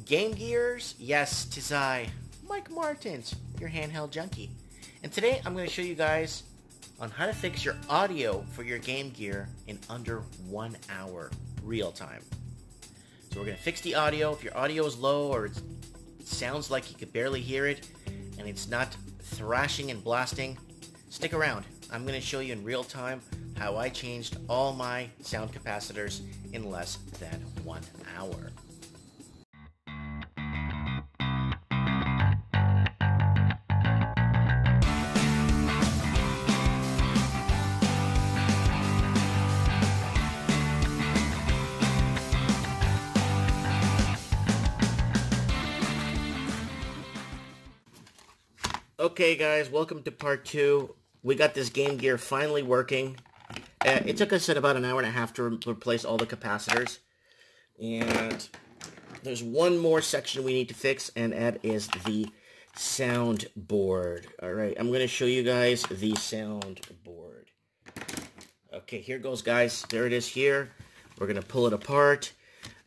Game Gears? Yes, 'tis I, Mike Martins, your handheld junkie. And today I'm going to show you guys on how to fix your audio for your Game Gear in under 1 hour, real time. So we're going to fix the audio. If your audio is low or it sounds like you could barely hear it and it's not thrashing and blasting, stick around. I'm going to show you in real time how I changed all my sound capacitors in less than 1 hour. Okay guys, welcome to part 2. We got this Game Gear finally working. It took us about an hour and a half to replace all the capacitors. And there's one more section we need to fix, and that is the soundboard. Alright, I'm going to show you guys the soundboard. Okay, here goes guys. There it is here. We're going to pull it apart.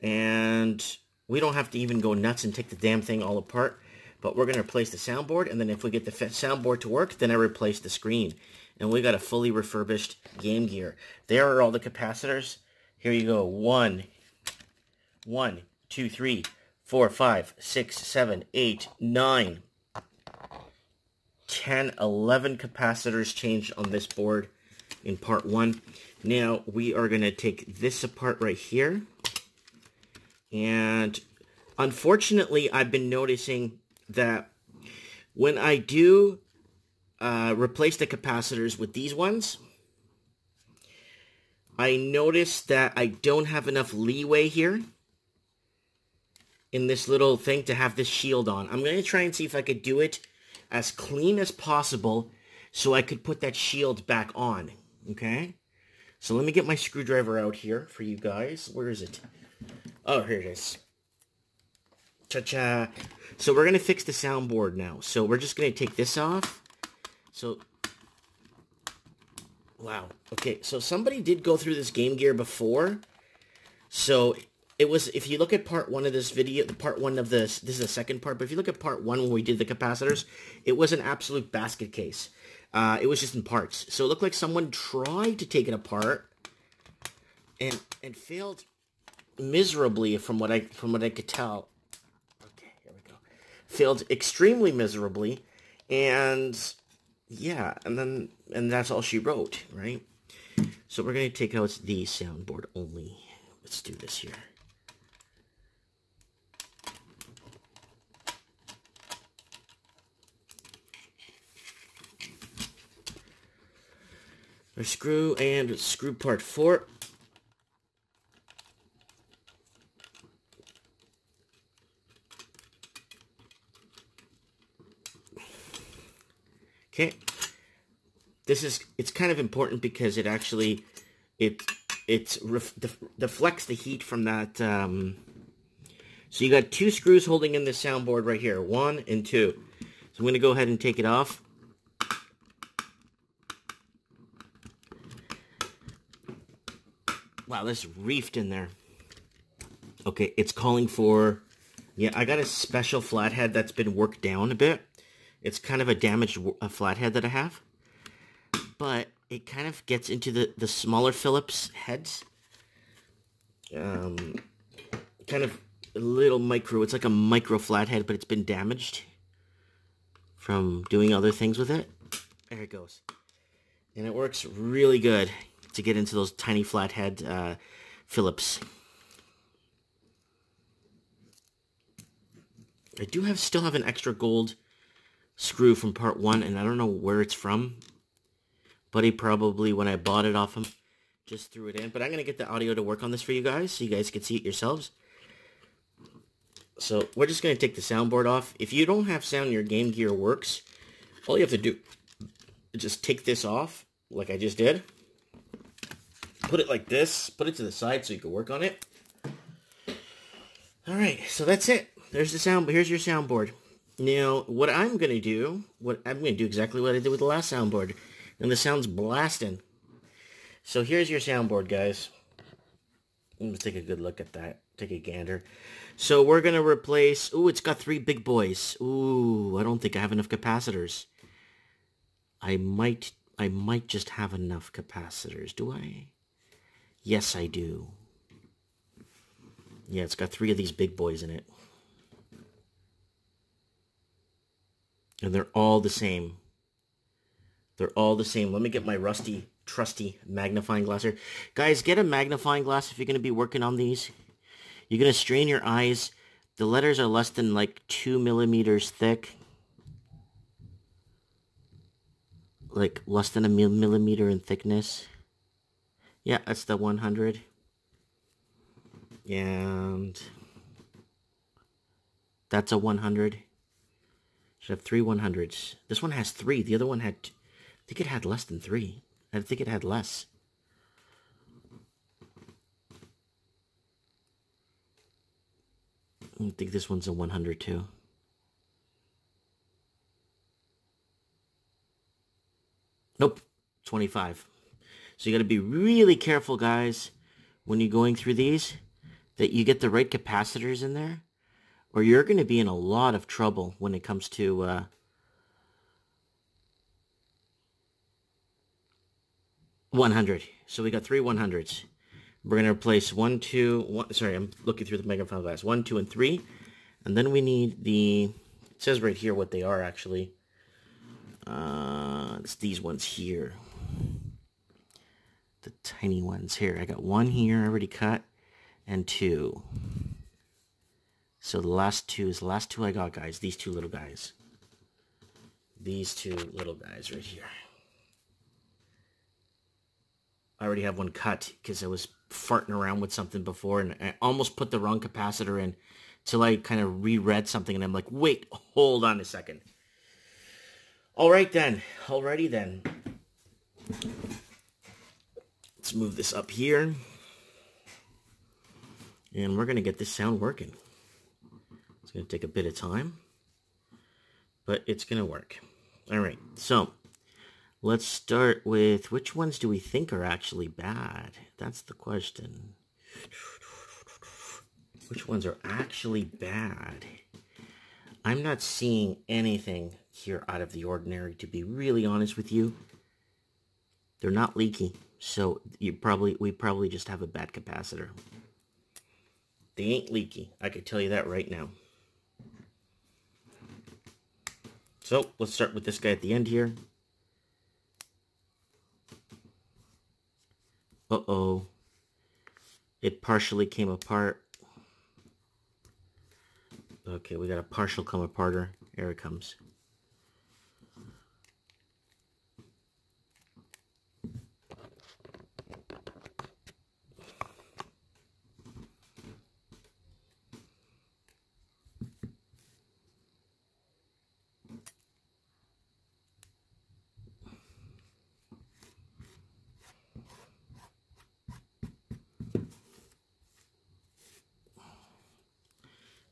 And we don't have to even go nuts and take the damn thing all apart. But we're going to replace the soundboard, and then if we get the soundboard to work, then I replace the screen. And we got a fully refurbished Game Gear. There are all the capacitors. Here you go. 1, 2, 3, 4, 5, 6, 7, 8, 9, 10, 11 capacitors changed on this board in part 1. Now, we are going to take this apart right here. And unfortunately, I've been noticing that when I do replace the capacitors with these ones, I notice that I don't have enough leeway here in this little thing to have this shield on. I'm going to try and see if I could do it as clean as possible so I could put that shield back on, okay? So let me get my screwdriver out here for you guys. Where is it? Oh, here it is. Cha-cha. So we're going to fix the soundboard now. So we're just going to take this off. So, wow. Okay, so somebody did go through this Game Gear before. So it was, if you look at part 1 of this video, the part 1 of this is the second part, but if you look at part 1 when we did the capacitors, it was an absolute basket case. It was just in parts. So it looked like someone tried to take it apart and failed miserably from what I could tell. Failed extremely miserably, and yeah, and that's all she wrote, right? So we're going to take out the soundboard only. Let's do this here. A screw and screw part 4. Okay, it's kind of important because it actually, deflects the heat from that, so you got 2 screws holding in the soundboard right here, 1 and 2. So I'm going to go ahead and take it off. Wow, this reefed in there. Okay, it's calling for, yeah, I got a special flathead that's been worked down a bit. It's kind of a damaged flathead that I have, but it kind of gets into the smaller Phillips heads. Kind of a little micro, it's like a micro flathead, but it's been damaged from doing other things with it. There it goes. And it works really good to get into those tiny flathead Phillips. I do still have an extra gold screw from part 1, and I don't know where it's from. Buddy probably, when I bought it off him, just threw it in. But I'm going to get the audio to work on this for you guys, so you guys can see it yourselves. So we're just going to take the soundboard off. If you don't have sound, your Game Gear works. All you have to do is just take this off, like I just did. Put it like this. Put it to the side so you can work on it. Alright, so that's it. There's the sound. Here's your soundboard. Now, what I'm going to do exactly what I did with the last soundboard. And the sound's blasting. So here's your soundboard, guys. Let's take a good look at that. Take a gander. So we're going to replace... Ooh, it's got 3 big boys. Ooh, I don't think I have enough capacitors. I might just have enough capacitors. Do I? Yes, I do. Yeah, it's got 3 of these big boys in it. And they're all the same. They're all the same. Let me get my rusty, trusty magnifying glass here. Guys, get a magnifying glass if you're going to be working on these. You're going to strain your eyes. The letters are less than like 2 millimeters thick. Like less than a millimeter in thickness. Yeah, that's the 100. And that's a 100. Should have 3 100s. This one has 3. The other one had... I think it had less than 3. I think it had less. I think this one's a 100 too. Nope, 25. So you got to be really careful, guys, when you're going through these, that you get the right capacitors in there, or you're going to be in a lot of trouble when it comes to 100. So we got 3 100s. We're going to replace 1, 2, 1. Sorry, I'm looking through the magnifying glass. 1, 2, and 3. And then we need the... It says right here what they are, actually. It's these ones here. The tiny ones here. I got 1 here already cut. And 2. So the last 2 is the last 2 I got, guys. These 2 little guys. These 2 little guys right here. I already have one cut because I was farting around with something before and I almost put the wrong capacitor in till I kind of reread something and I'm like, wait, hold on a second. Alright then. Alrighty then. Let's move this up here. And we're going to get this sound working. It's going to take a bit of time, but it's going to work. Alright, so let's start with, which ones do we think are actually bad? That's the question. Which ones are actually bad? I'm not seeing anything here out of the ordinary, to be really honest with you. They're not leaky, so we probably just have a bad capacitor. They ain't leaky, I can tell you that right now. So let's start with this guy at the end here. Uh-oh. It partially came apart. Okay, we got a partial come aparter. Here it comes.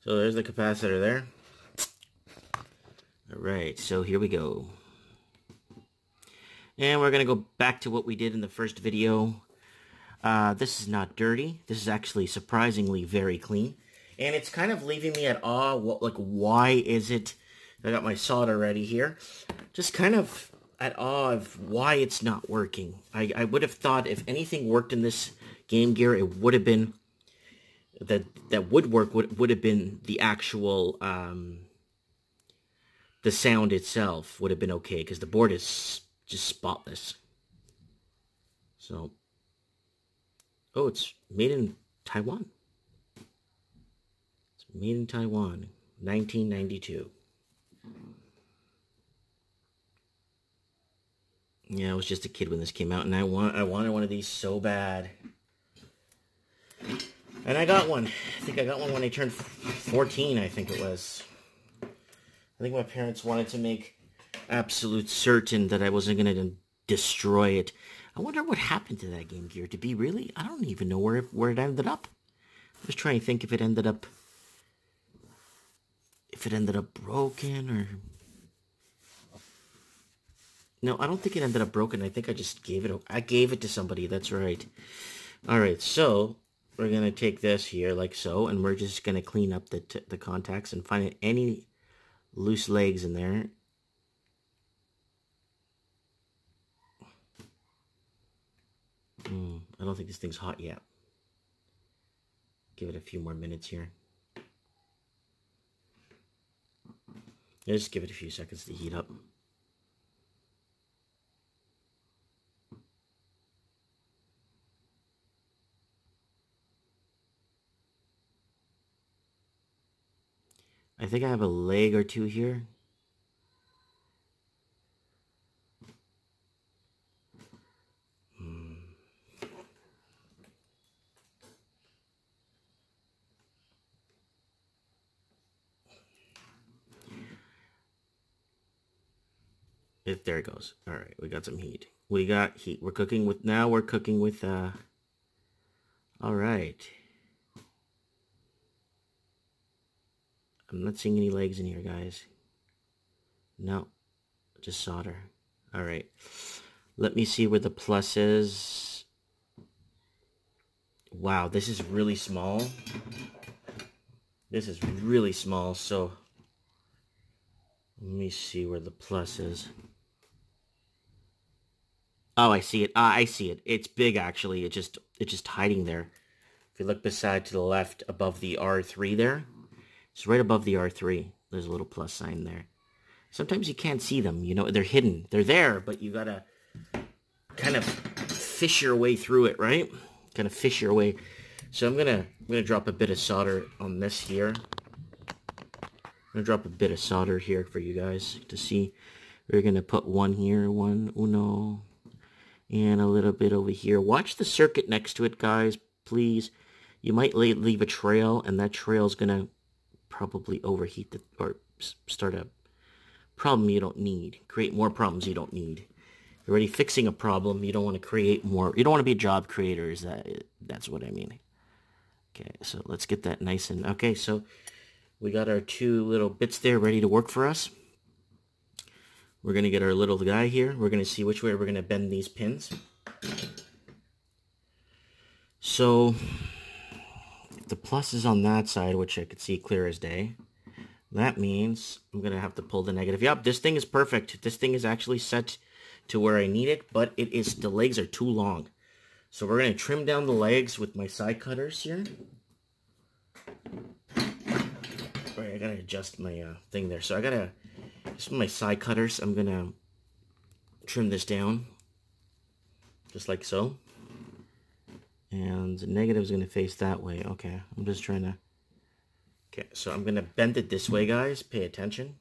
So there's the capacitor there. Alright, so here we go. And we're going to go back to what we did in the first video. This is not dirty. This is actually surprisingly very clean. And it's kind of leaving me at awe. Why is it? I got my solder ready here. Just kind of at awe of why it's not working. I would have thought if anything worked in this Game Gear, it would have been... that would work would have been the actual, the sound itself would have been okay, because the board is just spotless. So, oh, it's made in Taiwan. It's made in Taiwan, 1992. Yeah, I was just a kid when this came out, and I wanted one of these so bad. And I got one. I think I got one when I turned 14, I think it was. I think my parents wanted to make absolute certain that I wasn't going to destroy it. I wonder what happened to that Game Gear. To be really, I don't even know where it ended up. I was trying to think if it ended up broken or... No, I don't think it ended up broken. I think I just gave it to somebody. That's right. All right, so we're going to take this here like so, and we're just going to clean up the contacts and find any loose legs in there. I don't think this thing's hot yet. Give it a few more minutes here. Just give it a few seconds to heat up. I think I have a leg or two here. There it goes. All right, we got some heat. We got heat. We're cooking with, now we're cooking with, all right. I'm not seeing any legs in here, guys. No, just solder. All right, let me see where the plus is. Wow, this is really small. This is really small, so let me see where the plus is. Oh, I see it. I see it. It's big, actually. It's just hiding there. If you look beside to the left above the R3 there, it's right above the R3. There's a little plus sign there. Sometimes you can't see them. You know, they're hidden. They're there, but you gotta kind of fish your way through it, right? Kind of fish your way. So I'm gonna drop a bit of solder on this here. I'm gonna drop a bit of solder here for you guys to see. We're gonna put one here, uno, and a little bit over here. Watch the circuit next to it, guys, please. You might leave a trail, and that trail is gonna probably overheat or start a problem you don't need. Create more problems you don't need. You're already fixing a problem. You don't want to create more. You don't want to be a job creator. That's what I mean. Okay, so let's get that nice and... Okay, so we got our two little bits there ready to work for us. We're going to get our little guy here. We're going to see which way we're going to bend these pins. So, if the plus is on that side, which I could see clear as day, that means I'm going to have to pull the negative. Yep, this thing is perfect. This thing is actually set to where I need it, but the legs are too long. So we're going to trim down the legs with my side cutters here. Alright, I got to adjust my thing there. So I got to, just with my side cutters, I'm going to trim this down. Just like so. And the negative is going to face that way. Okay, I'm just trying to... Okay, so I'm going to bend it this way, guys. Pay attention.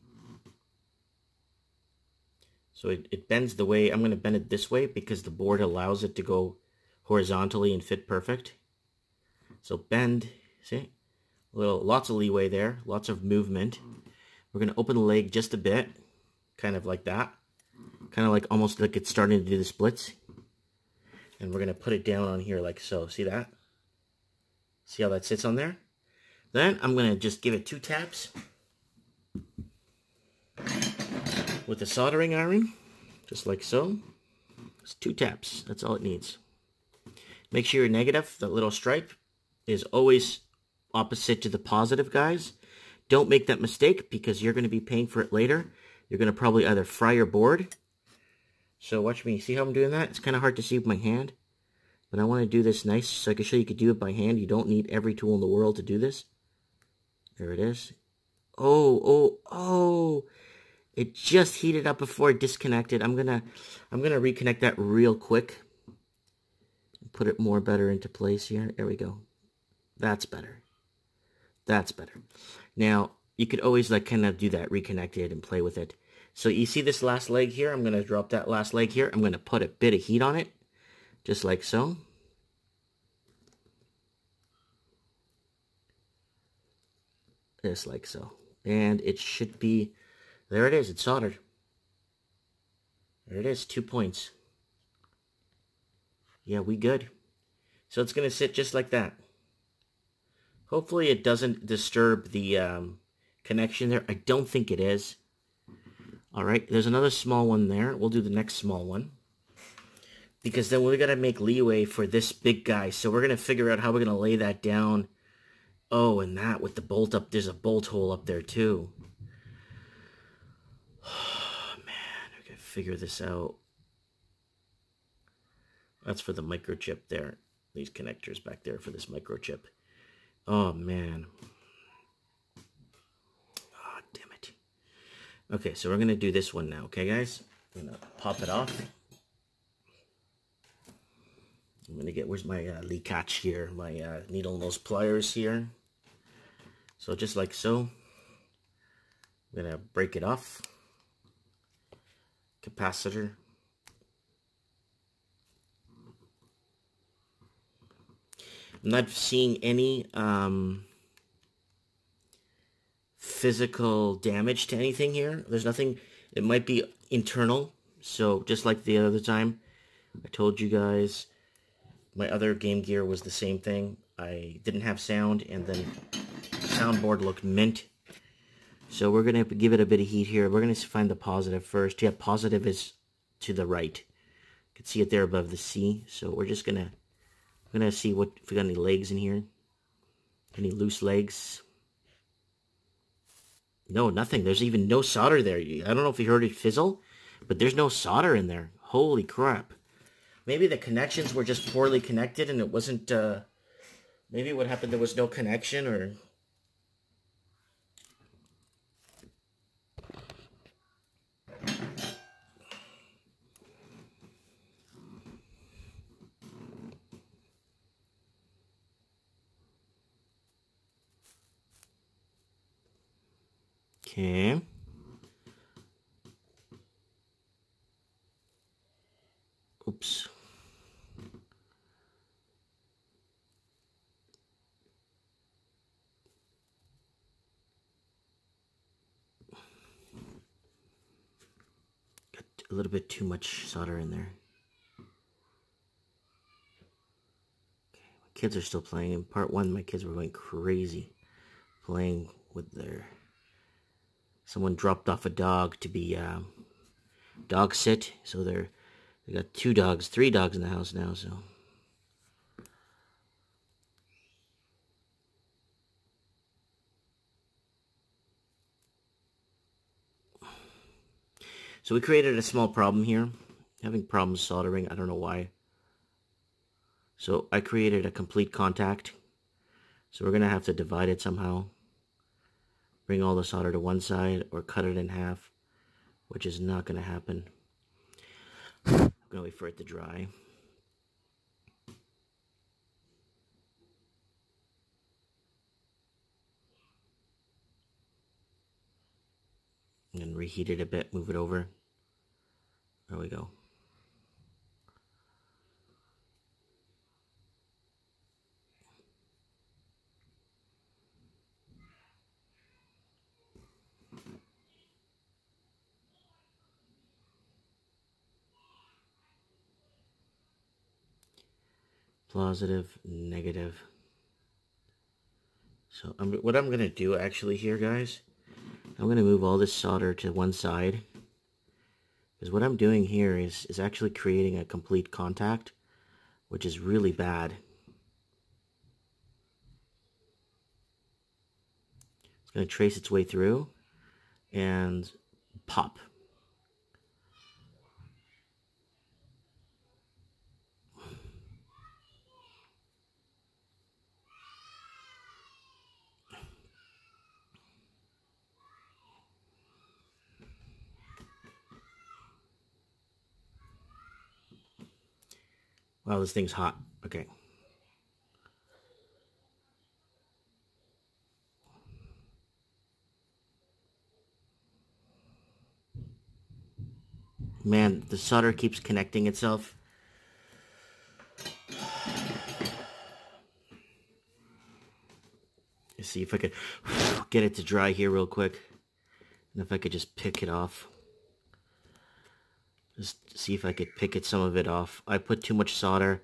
So it bends the way... I'm going to bend it this way because the board allows it to go horizontally and fit perfect. So bend, see? Lots of leeway there. Lots of movement. We're going to open the leg just a bit. Kind of like that. Kind of like almost like it's starting to do the splits. And we're going to put it down on here like so. See that? See how that sits on there? Then I'm going to just give it 2 taps with the soldering iron. Just like so. Just 2 taps. That's all it needs. Make sure your negative, that little stripe, is always opposite to the positive, guys. Don't make that mistake because you're going to be paying for it later. You're going to probably either fry your board. So watch me. See how I'm doing that? It's kind of hard to see with my hand. But I want to do this nice so I can show you can do it by hand. You don't need every tool in the world to do this. There it is. Oh. It just heated up before it disconnected. I'm gonna reconnect that real quick. Put it more better into place here. There we go. That's better. That's better. Now, you could always like kind of do that, reconnect it and play with it. So you see this last leg here? I'm going to drop that last leg here. I'm going to put a bit of heat on it. Just like so. Just like so. And it should be... There it is. It's soldered. There it is. 2 points. Yeah, we good. So it's going to sit just like that. Hopefully it doesn't disturb the connection there. I don't think it is. Alright, there's another small one there. We'll do the next small one. because then we got to make leeway for this big guy. So we're going to figure out how we're going to lay that down. Oh, and that with the bolt up, there's a bolt hole up there too. Oh, man, we got to figure this out. That's for the microchip there. These connectors back there for this microchip. Oh, man. Oh, damn it. Okay, so we're going to do this one now, okay, guys? I'm going to pop it off. I'm going to get, where's my Lee catch here? My needle nose pliers here. So just like so. I'm going to break it off. Capacitor. I'm not seeing any physical damage to anything here. There's nothing. It might be internal. So just like the other time, I told you guys, my other Game Gear was the same thing. I didn't have sound, and then the soundboard looked mint. So we're going to give it a bit of heat here. We're going to find the positive first. Yeah, positive is to the right. You can see it there above the C. So we're just going to... I'm going to see what if we got any legs in here. Any loose legs. No, nothing. There's even no solder there. I don't know if you heard it fizzle, but there's no solder in there. Holy crap. Maybe the connections were just poorly connected and it wasn't... maybe what happened, there was no connection, or... Okay. Oops. Got a little bit too much solder in there. Okay, my kids are still playing. In part one, my kids were going crazy playing with their... Someone dropped off a dog to be dog sit, so they got 3 dogs in the house now. So we created a small problem here, having problems soldering. I don't know why. So I created a complete contact. So we're gonna have to divide it somehow. Bring all the solder to one side or cut it in half, which is not going to happen. I'm going to wait for it to dry. And then reheat it a bit, move it over. There we go. Positive, negative. So what I'm going to do actually here, guys, I'm going to move all this solder to one side. Because what I'm doing here is actually creating a complete contact, which is really bad. It's going to trace its way through and pop. Wow, this thing's hot. Okay. Man, the solder keeps connecting itself. Let's see if I could get it to dry here real quick. And if I could just pick it off. Just see if I could pick some of it off. I put too much solder,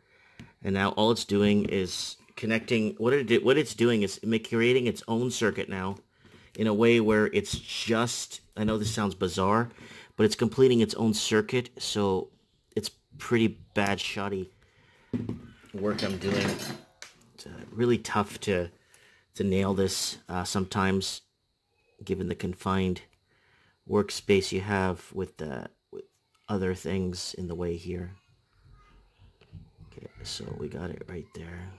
and now all it's doing is connecting. What it's doing is creating its own circuit now, in a way where it's just. I know this sounds bizarre, but it's completing its own circuit, so it's pretty bad, shoddy work I'm doing. It's really tough to nail this sometimes, given the confined workspace you have with other things in the way here. Okay, so we got it right there.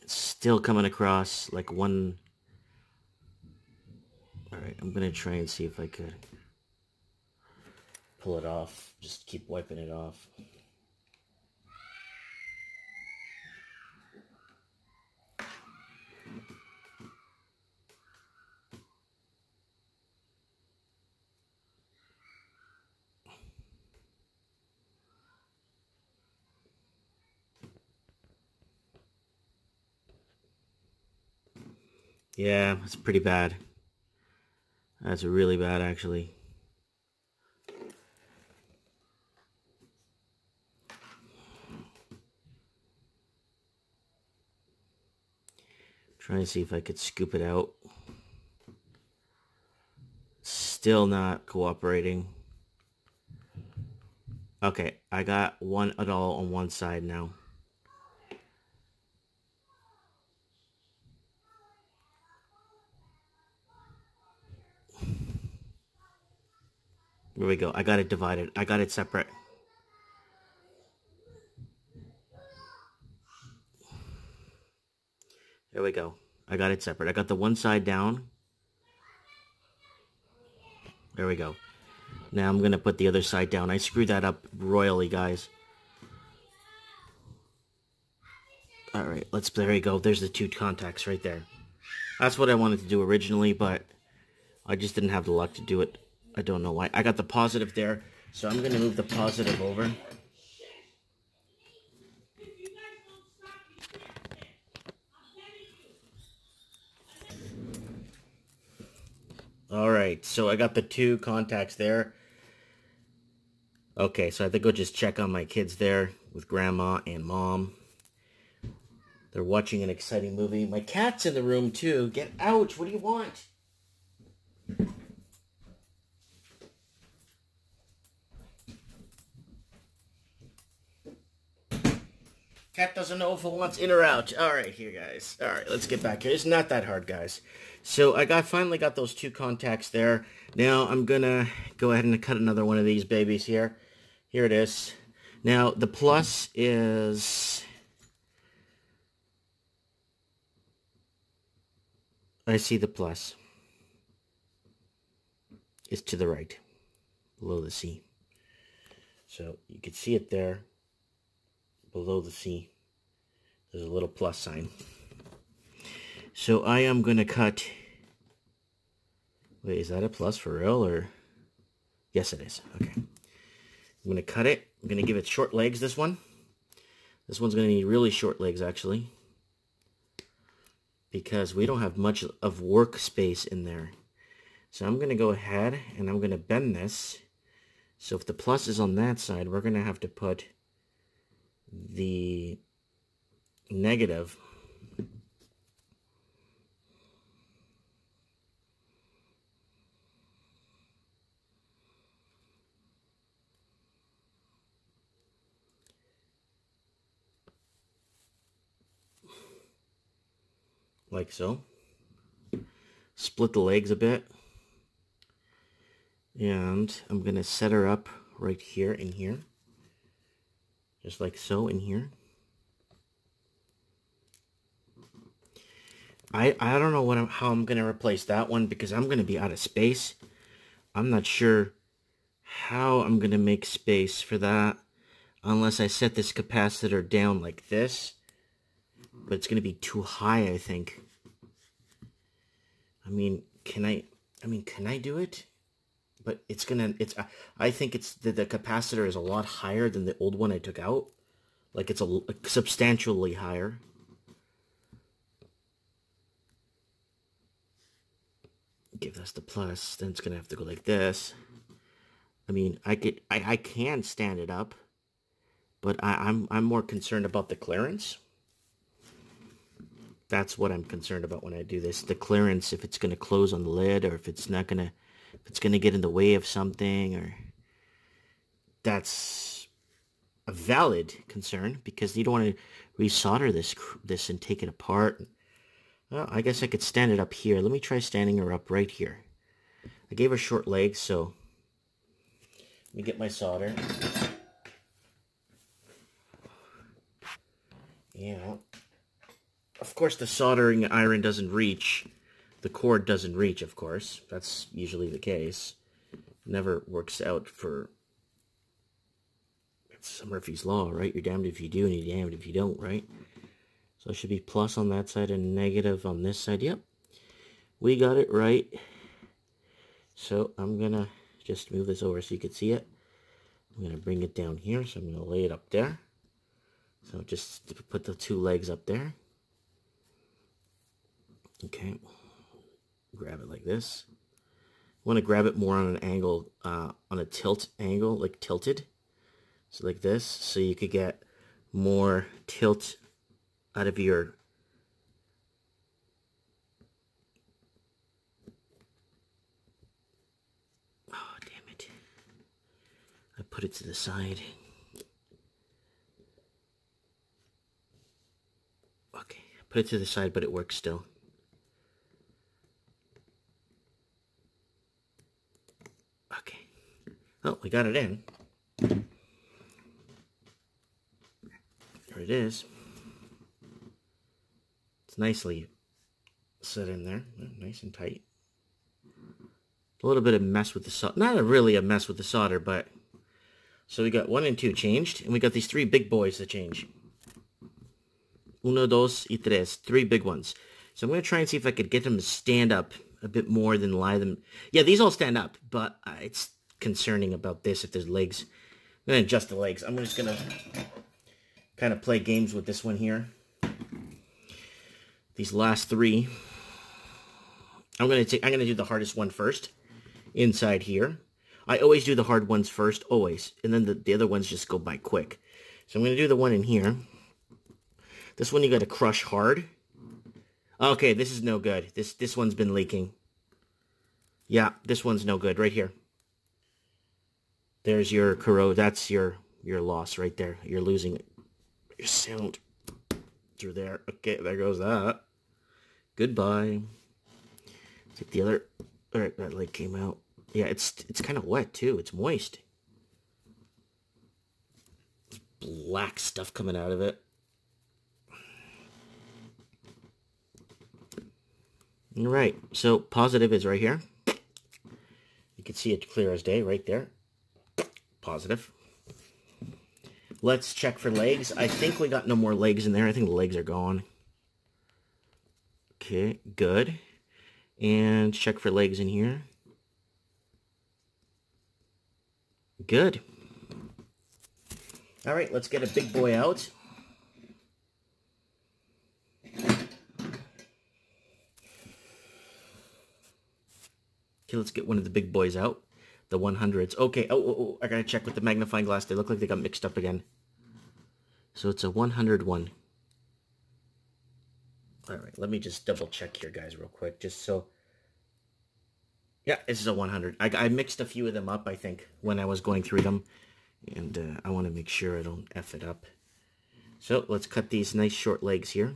It's still coming across like one. Alright, I'm gonna try and see if I could pull it off. Just keep wiping it off. Yeah, it's pretty bad. That's really bad, actually. Trying to see if I could scoop it out. Still not cooperating. Okay, I got one at all on one side now. There we go. I got it divided. I got it separate. There we go. I got it separate. I got the one side down. There we go. Now I'm going to put the other side down. I screwed that up royally, guys. Alright, there you go. There's the two contacts right there. That's what I wanted to do originally, but I just didn't have the luck to do it. I don't know why. I got the positive there, so I'm going to move the positive over. Alright, so I got the two contacts there. Okay, so I think I'll just check on my kids there with Grandma and Mom. They're watching an exciting movie. My cat's in the room too. Get out! What do you want? Cat doesn't know if it wants in or out. Alright, here, guys. Alright, let's get back here. It's not that hard, guys. So, I finally got those two contacts there. Now, I'm gonna go ahead and cut another one of these babies here. Here it is. Now, the plus is... I see the plus. It's to the right, below the C. So, you can see it there. Below the C, there's a little plus sign. So I am going to cut... Wait, is that a plus for real, or... Yes, it is. Okay. I'm going to cut it. I'm going to give it short legs, this one. This one's going to need really short legs, actually. Because we don't have much of workspace in there. So I'm going to go ahead and I'm going to bend this. So if the plus is on that side, we're going to have to put the negative like so. Split the legs a bit. And I'm going to set her up right here in here. Just like so in here. I don't know how I'm going to replace that one because I'm going to be out of space. I'm not sure how I'm going to make space for that unless I set this capacitor down like this. But it's going to be too high, I think. I mean, can I do it? But I think the capacitor is a lot higher than the old one I took out. Like it's substantially higher. Give us the plus, then it's gonna have to go like this. I mean, I can stand it up, but I'm more concerned about the clearance. That's what I'm concerned about when I do this. The clearance, if it's gonna close on the lid or if it's not gonna if it's going to get in the way of something, or that's a valid concern because you don't want to resolder this and take it apart. Well, I guess I could stand it up here. Let me try standing her up right here. I gave her short legs, so let me get my solder. Yeah. Of course, the soldering iron doesn't reach. The cord doesn't reach, of course. That's usually the case. Never works out for... It's Murphy's Law, right? You're damned if you do and you're damned if you don't, right? So it should be plus on that side and negative on this side. Yep. We got it right. So I'm going to just move this over so you can see it. I'm going to bring it down here. So I'm going to lay it up there. So just put the two legs up there. Okay. Grab it like this. I want to grab it more on an angle, on a tilt angle, like tilted. So like this. So you could get more tilt out of your damn it. I put it to the side. Okay, put it to the side, but it works still. Okay. Oh, we got it in. There it is. Nicely set in there, nice and tight. A little bit of mess with the solder, not really a mess with the solder, but so we got 1 and 2 changed, and we got these 3 big boys to change. 1, 2, y 3, 3 big ones. So I'm going to try and see if I could get them to stand up a bit more than lie them. Yeah, these all stand up, but it's concerning about this if there's legs. I'm going to adjust the legs. I'm just going to kind of play games with this one here. These last 3, I'm gonna do the hardest one first, inside here. I always do the hard ones first, always, and then the other ones just go by quick. So I'm gonna do the one in here. This one you gotta crush hard. Okay, this is no good. This one's been leaking. Yeah, this one's no good right here. There's your corrode. That's your loss right there. You're losing your sound through there. Okay, there goes that. Goodbye. Take the other. Alright, that leg came out. Yeah, it's kind of wet too. It's moist. There's black stuff coming out of it. Alright, so positive is right here. You can see it clear as day right there. Positive. Let's check for legs. I think we got no more legs in there. I think the legs are gone. Okay, good. And check for legs in here. Good. All right, let's get a big boy out. Okay, let's get one of the big boys out. The 100s. Okay, oh, I gotta check with the magnifying glass. They look like they got mixed up again. So it's a 101. Alright, let me just double check here, guys, real quick. Just so... Yeah, this is a 100. I mixed a few of them up, I think, when I was going through them. And I want to make sure I don't F it up. So, let's cut these nice short legs here.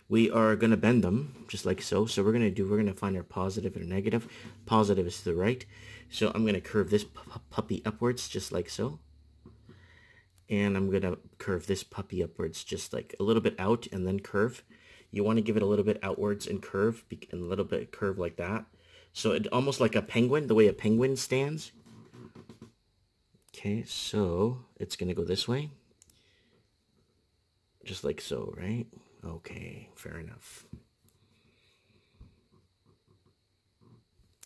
We are going to bend them, just like so. So we're going to find our positive and negative. Positive is to the right. So I'm going to curve this puppy upwards, just like so. And I'm going to curve this puppy upwards, just like a little bit out and then curve. You want to give it a little bit outwards and curve, and a little bit curve like that. So it almost like a penguin, the way a penguin stands. Okay, so it's going to go this way. Just like so, right? Okay, fair enough.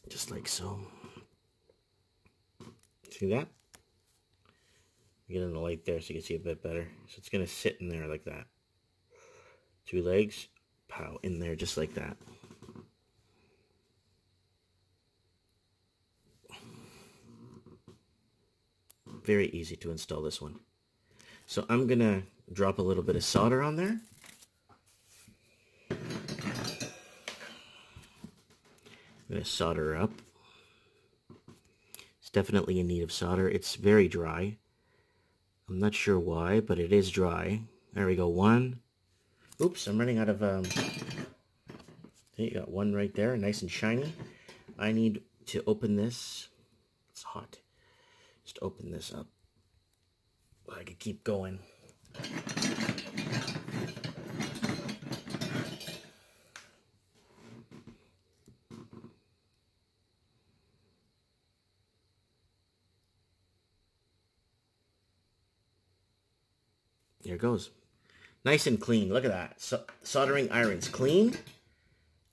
Just like so. See that? Get in the light there so you can see a bit better. So it's going to sit in there like that. 2 legs, pow, in there just like that. Very easy to install this one. So I'm going to drop a little bit of solder on there. I'm going to solder up. definitely in need of solder. It's very dry. I'm not sure why, but it is dry. There we go, one. Oops, I'm running out of, there you got one right there, nice and shiny. I need to open this. It's hot. Just open this up. I could keep going. There it goes. Nice and clean. Look at that. Soldering iron's clean.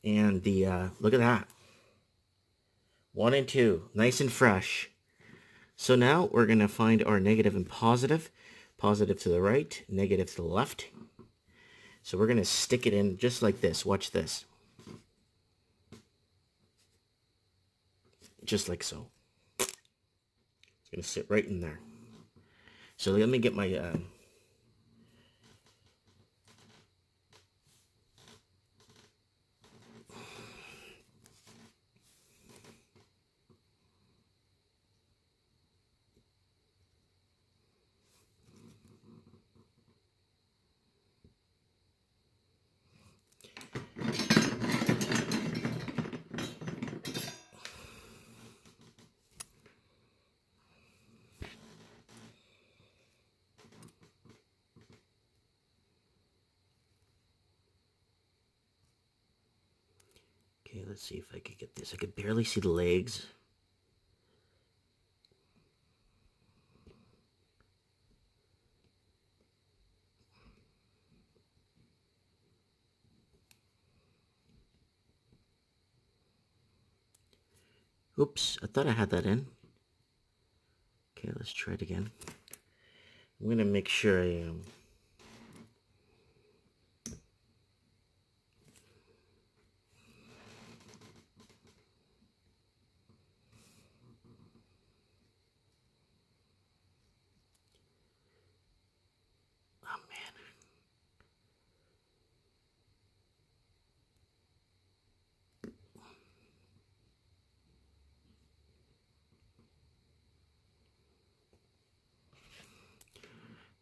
And the, look at that. 1 and 2. Nice and fresh. So now we're going to find our negative and positive. Positive to the right, negative to the left. So we're going to stick it in just like this. Watch this. Just like so. It's going to sit right in there. So let me get my... Okay, let's see if I could get this. I could barely see the legs. Oops, I thought I had that in. Okay, let's try it again. I'm going to make sure I am... Oh, man.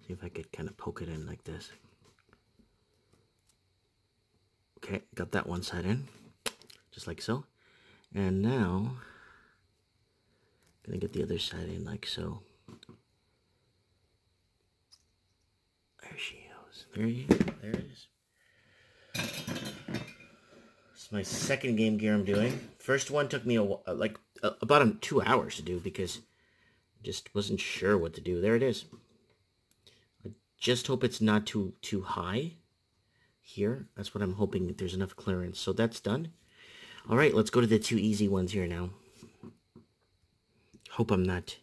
See if I could kind of poke it in like this. Okay, got that one side in, just like so. And now, gonna get the other side in like so. There she goes. There it is. It's my second game gear I'm doing. First one took me about 2 hours to do because I just wasn't sure what to do. There it is. I just hope it's not too high here. That's what I'm hoping, that there's enough clearance. So that's done. All right, let's go to the 2 easy ones here now. Hope I'm not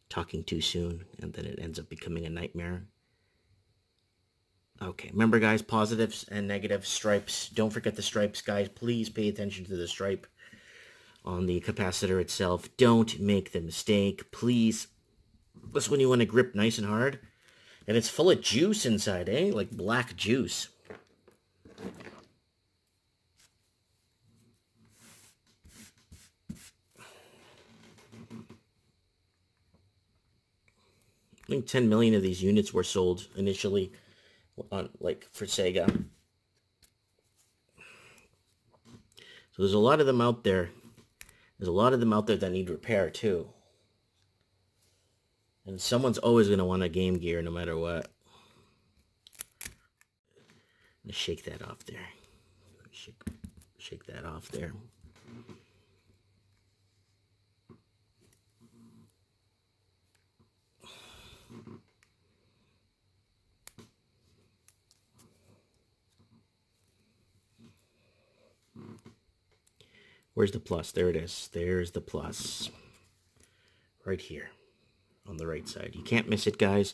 talking too soon and then it ends up becoming a nightmare. Okay, remember guys, positives and negative stripes. Don't forget the stripes, guys. Please pay attention to the stripe on the capacitor itself. Don't make the mistake, please. This one you want to grip nice and hard. And it's full of juice inside, eh? Like black juice. I think 10 million of these units were sold initially on, like, for Sega. So there's a lot of them out there. There's a lot of them out there that need repair too. And someone's always going to want a Game Gear no matter what. I'm going to shake that off there. Shake that off there. Where's the plus? There it is. There's the plus. Right here. On the right side. You can't miss it, guys.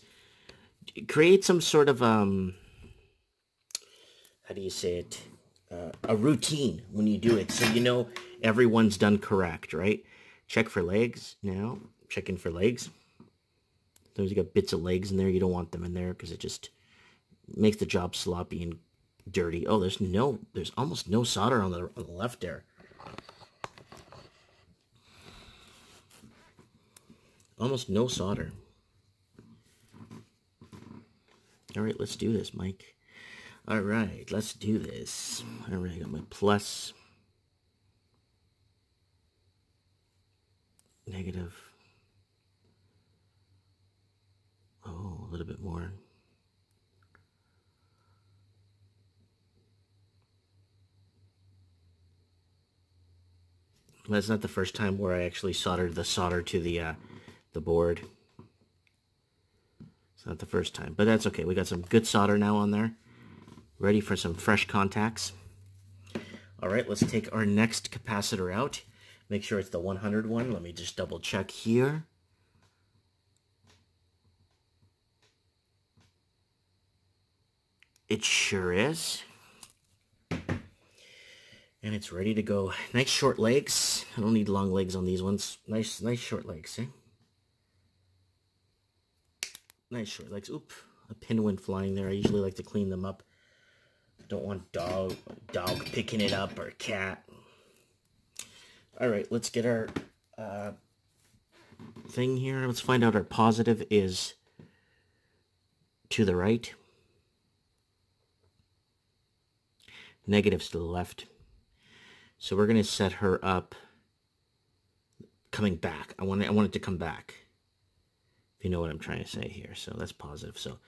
Create some sort of, how do you say it? A routine when you do it. So you know everyone's done correct, right? Check for legs now. Checking for legs. Sometimes you got bits of legs in there. You don't want them in there because it just makes the job sloppy and dirty. Oh, there's almost no solder on the left there. almost no solder. All right, let's do this, Mike. All right, let's do this. All right, I got my plus, negative. Oh, a little bit more. That's not the first time where I actually soldered the solder to the board. It's not the first time, but that's okay. We got some good solder now on there. Ready for some fresh contacts. All right, let's take our next capacitor out. Make sure it's the 100 one. Let me just double check here. It sure is. And it's ready to go. Nice short legs. I don't need long legs on these ones. Nice short legs, eh? Nice short legs. Oop, a pin went flying there. I usually like to clean them up. Don't want dog picking it up or cat. All right, let's get our thing here. Let's find out our positive is to the right. Negative's to the left. So we're going to set her up coming back. I want it to come back. If you know what I'm trying to say here. So that's positive. So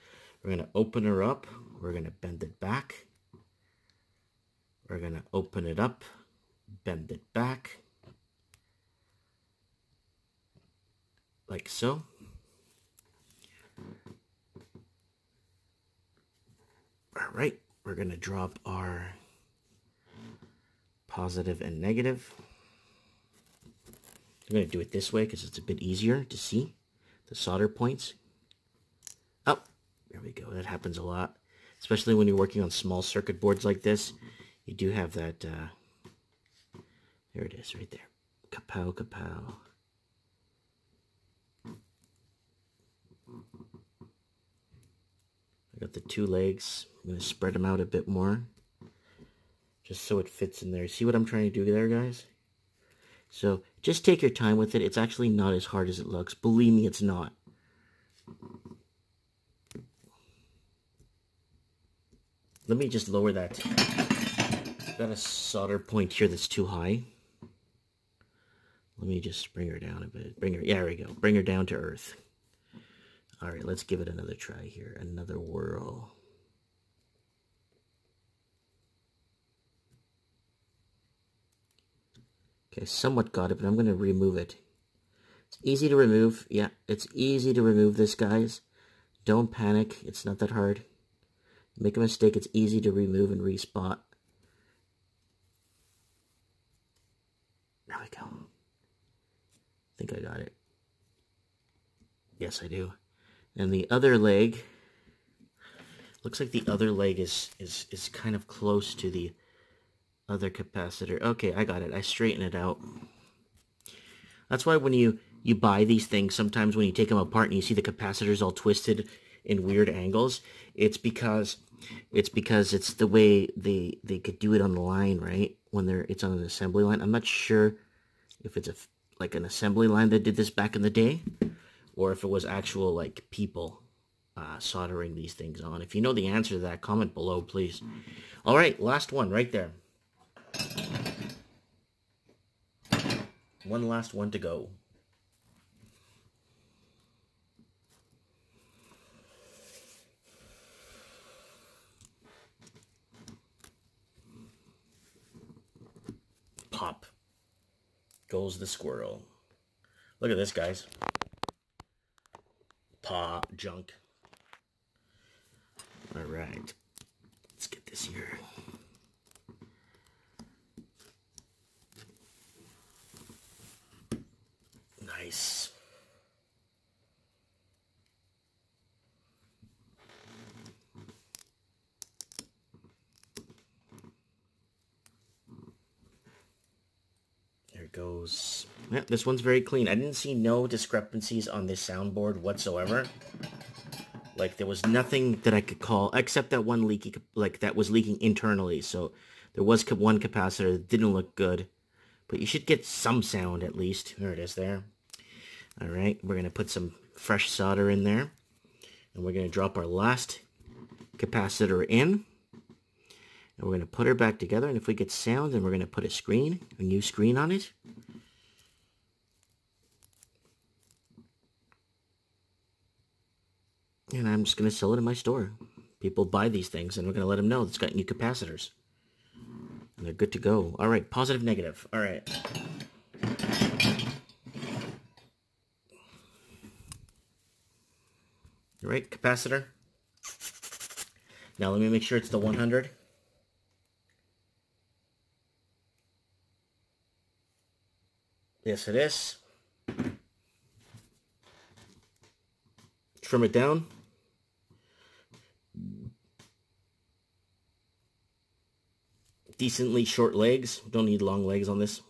we're going to open her up. We're going to bend it back. We're going to open it up, bend it back. Like so. All right. We're going to drop our positive and negative. I'm going to do it this way because it's a bit easier to see the solder points. Oh, there we go. That happens a lot, especially when you're working on small circuit boards like this. You do have that. There it is, right there. Kapow, kapow. I got the two legs. I'm going to spread them out a bit more, just so it fits in there. See what I'm trying to do there, guys? So just take your time with it. It's actually not as hard as it looks. Believe me, it's not. Let me just lower that. I've got a solder point here that's too high. Let me just bring her down a bit. Yeah, there we go. Bring her down to earth. All right, let's give it another try here. Another whirl. Okay, somewhat got it, but I'm going to remove it. It's easy to remove. Yeah, it's easy to remove this, guys. Don't panic. It's not that hard. Make a mistake, it's easy to remove and respot. There we go. I think I got it. Yes, I do. And the other leg, looks like the other leg is kind of close to the other capacitor. Okay, I got it. I straighten it out. That's why when you buy these things, sometimes when you take them apart and you see the capacitors all twisted in weird angles, it's because it's the way they could do it on the line, right? When it's on an assembly line. I'm not sure if it's like an assembly line that did this back in the day, or if it was actual like people soldering these things on. If you know the answer to that, comment below, please. All right, last one right there. One last one to go. Pop. Goes the squirrel. Look at this, guys. Junk. All right. Let's get this here. Nice. There it goes. Yeah, this one's very clean. I didn't see no discrepancies on this soundboard whatsoever. Like, there was nothing that I could call, except that one leaky, like, that was leaking internally. So, there was one capacitor that didn't look good. But you should get some sound, at least. There it is there. All right, we're going to put some fresh solder in there. And we're going to drop our last capacitor in. And we're going to put her back together. And if we get sound, then we're going to put a new screen on it. And I'm just going to sell it in my store. People buy these things, and we're going to let them know it's got new capacitors. And they're good to go. All right, positive, negative. All right. All right, capacitor. Now let me make sure it's the 100. Yes, it is. Trim it down. Decently short legs. Don't need long legs on this.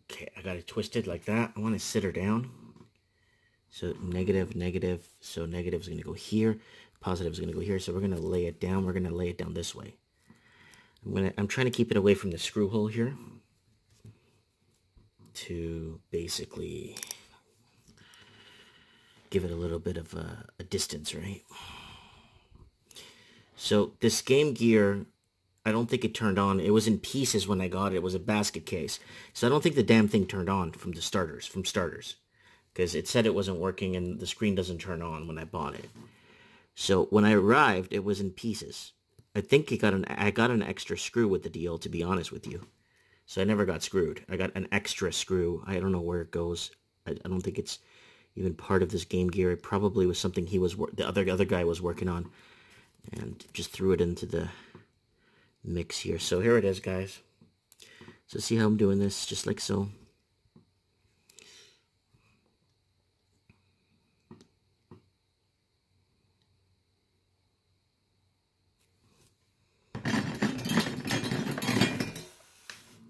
Okay, I got it twisted like that. I want to sit her down. So negative, negative. So negative is going to go here. Positive is going to go here. So we're going to lay it down. We're going to lay it down this way. I'm trying to keep it away from the screw hole here to basically give it a little bit of a distance, right? So this Game Gear, I don't think it turned on. It was in pieces when I got it. It was a basket case. So I don't think the damn thing turned on from starters. Because it said it wasn't working and the screen doesn't turn on when I bought it. So when I arrived, it was in pieces. I think I got an extra screw with the deal, to be honest with you. So I never got screwed. I got an extra screw. I don't know where it goes. I don't think it's even part of this Game Gear. It probably was something the other guy was working on. And just threw it into the mix here. So here it is, guys. So see how I'm doing this, just like so.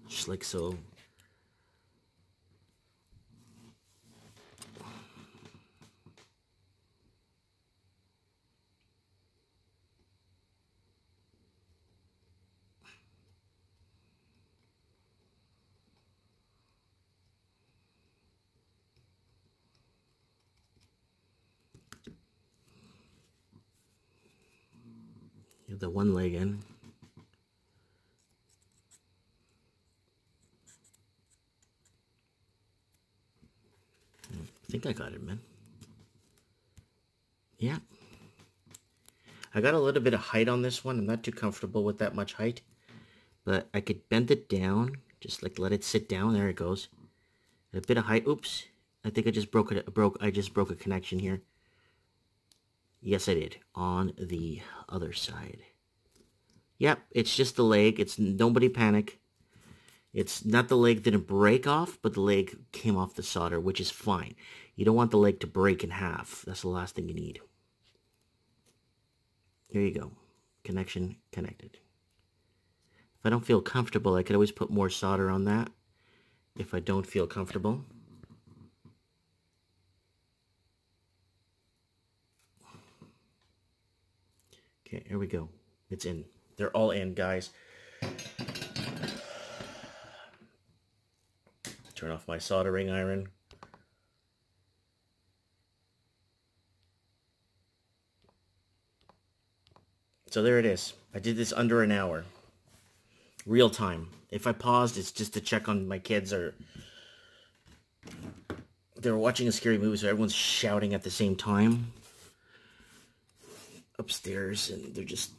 Just like so. Get the one leg in. I think I got it, man. Yeah. I got a little bit of height on this one. I'm not too comfortable with that much height. But I could bend it down. Just like let it sit down. There it goes. A bit of height. Oops. I think I just broke a connection here. Yes, I did. On the other side. Yep, it's just the leg. It's nobody panic. It's not the leg didn't break off, but the leg came off the solder, which is fine. You don't want the leg to break in half. That's the last thing you need. Here you go. Connection connected. If I don't feel comfortable, I could always put more solder on that. If I don't feel comfortable. Okay, here we go. It's in. They're all in, guys. Turn off my soldering iron. So there it is. I did this under an hour. Real time. If I paused, it's just to check on my kids or they're watching a scary movie, so everyone's shouting at the same time upstairs, and they're just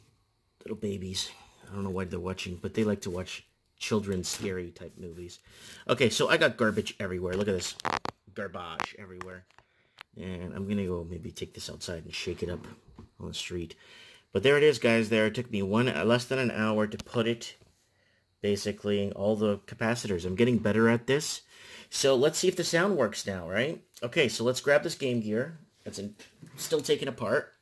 little babies. I don't know why they're watching, but they like to watch children's scary type movies. Okay, so I got garbage everywhere. Look at this. Garbage everywhere. And I'm gonna go maybe take this outside and shake it up on the street. But there it is, guys. There, it took me less than an hour to put it. Basically, all the capacitors. I'm getting better at this. So let's see if the sound works now, right? Okay, so let's grab this Game Gear. It's still taken apart.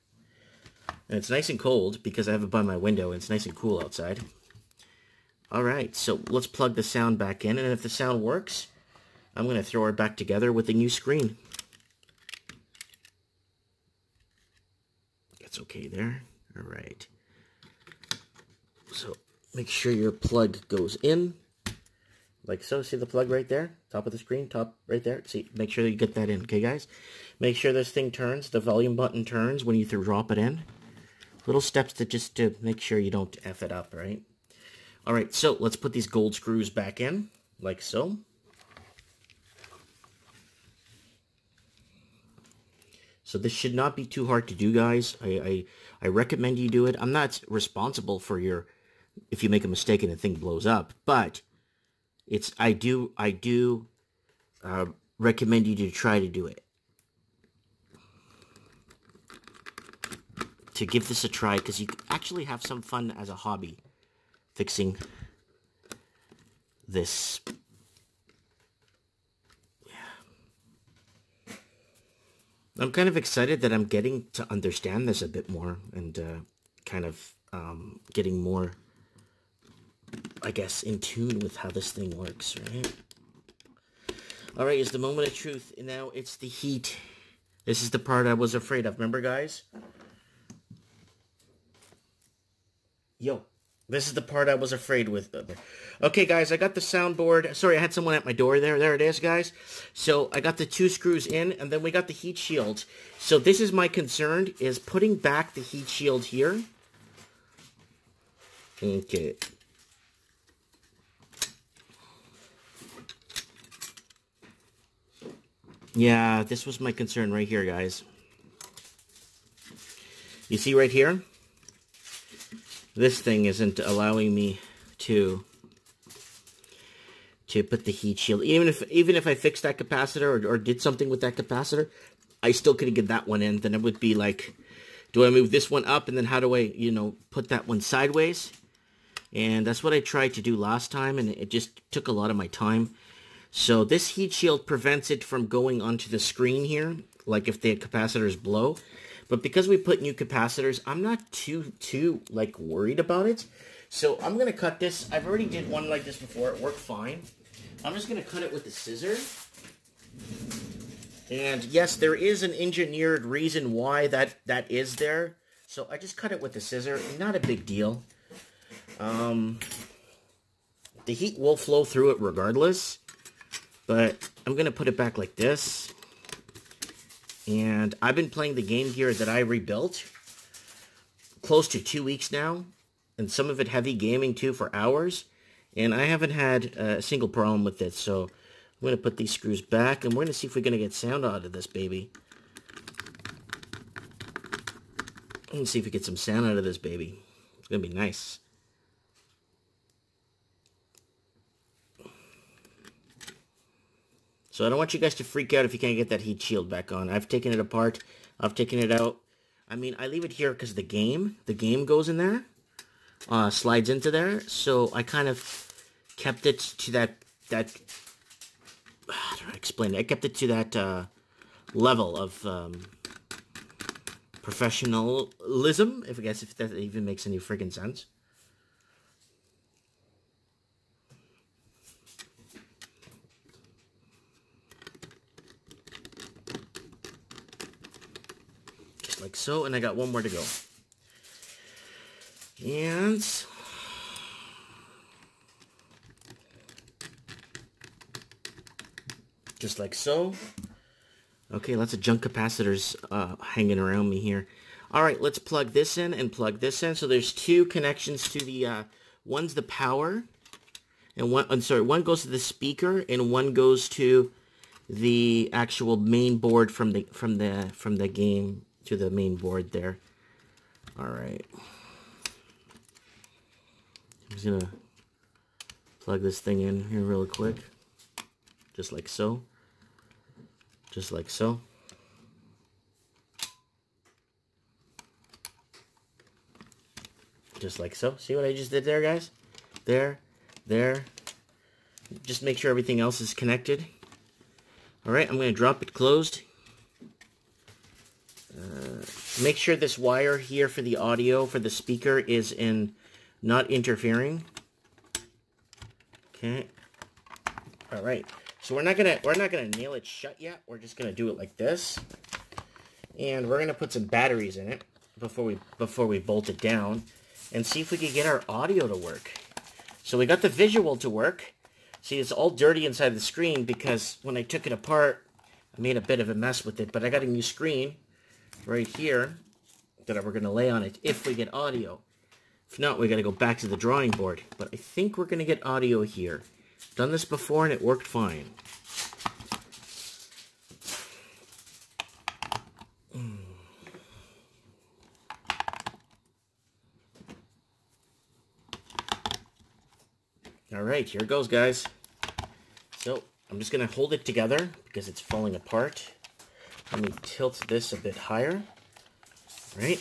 And it's nice and cold because I have it by my window and it's nice and cool outside. Alright, so let's plug the sound back in, and if the sound works, I'm going to throw it back together with a new screen. That's okay there. Alright. So, make sure your plug goes in. Like so. See the plug right there? Top of the screen, top right there. See, make sure that you get that in, okay guys? Make sure this thing turns, the volume button turns when you drop it in. Little steps to make sure you don't F it up, right? Alright, so let's put these gold screws back in, like so. So this should not be too hard to do, guys. I recommend you do it. I'm not responsible for if you make a mistake and the thing blows up, but I do recommend you to try to do it. To give this a try, because you actually have some fun as a hobby fixing this. Yeah. I'm kind of excited that I'm getting to understand this a bit more and kind of getting more, I guess, in tune with how this thing works, right? Alright, it's the moment of truth, and now it's the heat. This is the part I was afraid of. Remember, guys? Yo, this is the part I was afraid with. Okay, guys, I got the soundboard. Sorry, I had someone at my door there. There it is, guys. So I got the 2 screws in, and then we got the heat shield. So this is my concern, is putting back the heat shield here. Okay. Yeah, this was my concern right here, guys. You see right here? This thing isn't allowing me to put the heat shield. Even if I fixed that capacitor or did something with that capacitor, I still couldn't get that one in. Then it would be like, do I move this one up, and then how do I, put that one sideways? And that's what I tried to do last time, and it just took a lot of my time. So this heat shield prevents it from going onto the screen here, like if the capacitors blow. But because we put new capacitors, I'm not too like worried about it. So I'm gonna cut this. I've already did one like this before. It worked fine. I'm just gonna cut it with the scissor. And yes, there is an engineered reason why that is there. So I just cut it with the scissor. Not a big deal. The heat will flow through it regardless. But I'm gonna put it back like this. And I've been playing the Game Gear that I rebuilt close to 2 weeks now. And some of it heavy gaming too for hours. And I haven't had a single problem with it. So I'm going to put these screws back. And we're going to see if we're going to get sound out of this baby. Let's see if we get some sound out of this baby. It's going to be nice. So I don't want you guys to freak out if you can't get that heat shield back on. I've taken it apart. I've taken it out. I mean, I leave it here because the game goes in there. Slides into there. So I kind of kept it to that how do I explain it? I kept it to that level of professionalism, if that even makes any friggin' sense. Like so, and I got one more to go. And just like so. Okay, lots of junk capacitors hanging around me here. Alright, let's plug this in and plug this in. So there's 2 connections to the, one's the power, and one goes to the speaker, and one goes to the actual main board from the game to the main board there. Alright. I'm just gonna plug this thing in here real quick. Just like so. Just like so. Just like so. See what I just did there, guys? There. Just make sure everything else is connected. Alright, I'm going to drop it closed. Make sure this wire here for the audio for the speaker is not interfering. Okay. All right. So we're not gonna nail it shut yet. We're just gonna do it like this, and we're gonna put some batteries in it before we bolt it down, and see if we can get our audio to work. So we got the visual to work. See, it's all dirty inside the screen because when I took it apart, I made a bit of a mess with it. But I got a new screen right here that we're gonna lay on it if we get audio. If not, we got to go back to the drawing board. But I think we're going to get audio here. Done this before and it worked fine. All right, here it goes, guys. So I'm just going to hold it together because it's falling apart. Let me tilt this a bit higher. All right.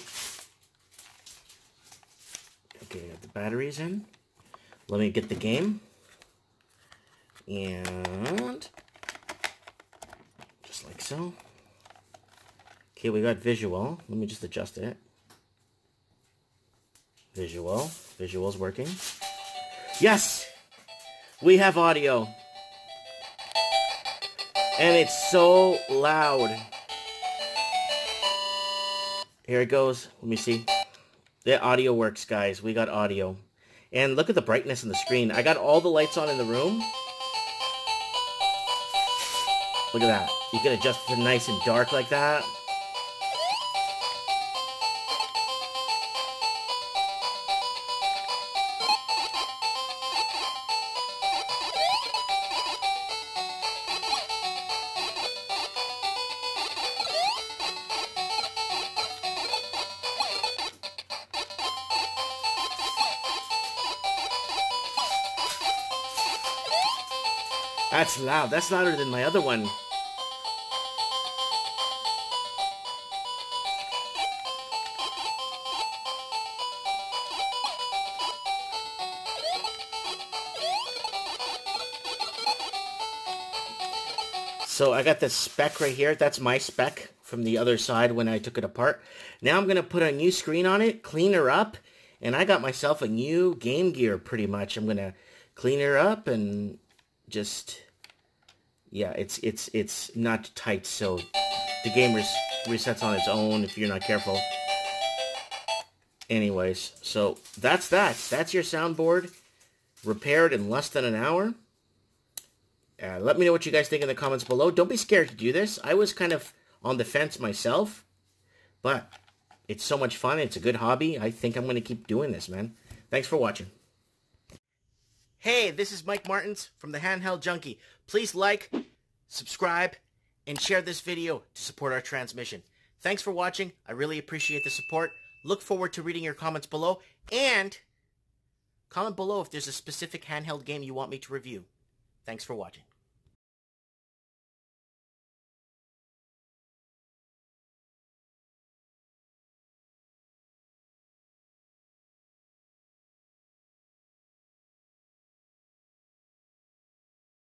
Okay, got the batteries in. Let me get the game. And just like so. Okay, we got visual. Let me just adjust it. Visual. Visual's working. Yes! We have audio. And it's so loud. Here it goes. Let me see. The audio works, guys. We got audio. And look at the brightness on the screen. I got all the lights on in the room. Look at that. You can adjust it nice and dark like that. That's loud. That's louder than my other one. So I got this spec right here. That's my spec from the other side when I took it apart. Now I'm going to put a new screen on it, clean her up, and I got myself a new Game Gear pretty much. I'm going to clean her up and just... yeah, it's not tight, so the game resets on its own if you're not careful. Anyways, so that's that. That's your soundboard repaired in less than an hour. Let me know what you guys think in the comments below. Don't be scared to do this. I was kind of on the fence myself, but it's so much fun. It's a good hobby. I think I'm going to keep doing this, man. Thanks for watching. Hey, this is Mike Martins from the Handheld Junkie. Please like, subscribe, and share this video to support our transmission. Thanks for watching. I really appreciate the support. Look forward to reading your comments below, and comment below if there's a specific handheld game you want me to review. Thanks for watching.